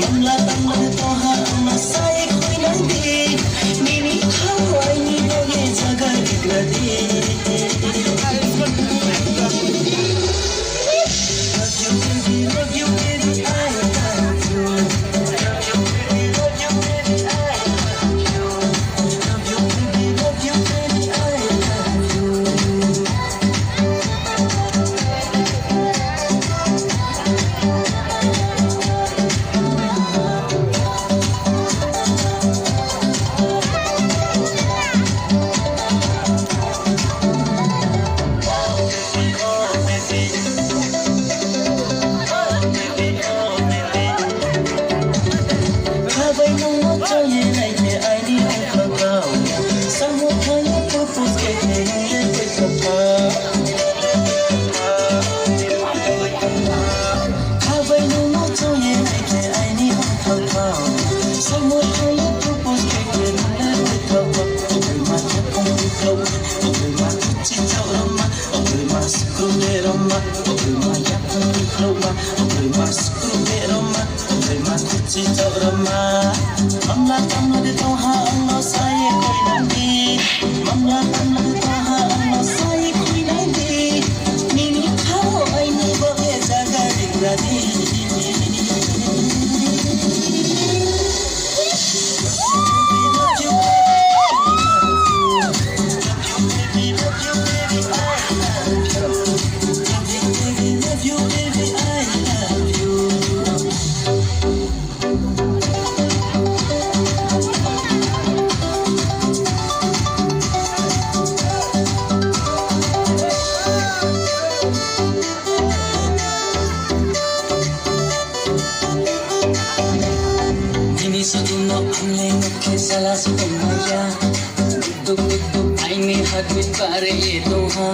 Mamlatang magtoha ang masay ko'y nandi Nini haway ni Boge jaga digradi Love you baby, I love you Love you baby, love you baby, I love you Love you baby, love you baby, I love you Habay nung motor yun ay ay ni ang kagaw Sa mukha niya pupus kay kaya ko'y kapal Habay nung motor yun ay ni ang kagaw Sa mukha niya pupus kay kaya ko'y kapal Oko'y mata kong ikaw Oko'y mata chitaw rama Oko'y masukrume rama Oko'y maya kong ikaw ma Oko'y masukrume rama Oko'y mata chitaw rama Mamlatang magtoha ang masay ko'y nandi Mamlatang magtoha ang masay ko'y nandi Nini haway ni Boge jaga digradi Love you baby, love you baby, I love you Love you baby, love you baby, I love you Dinisuduno ang lingap kisala sa pamaya Dugdug-dugdug ay may hagwit pare ito ha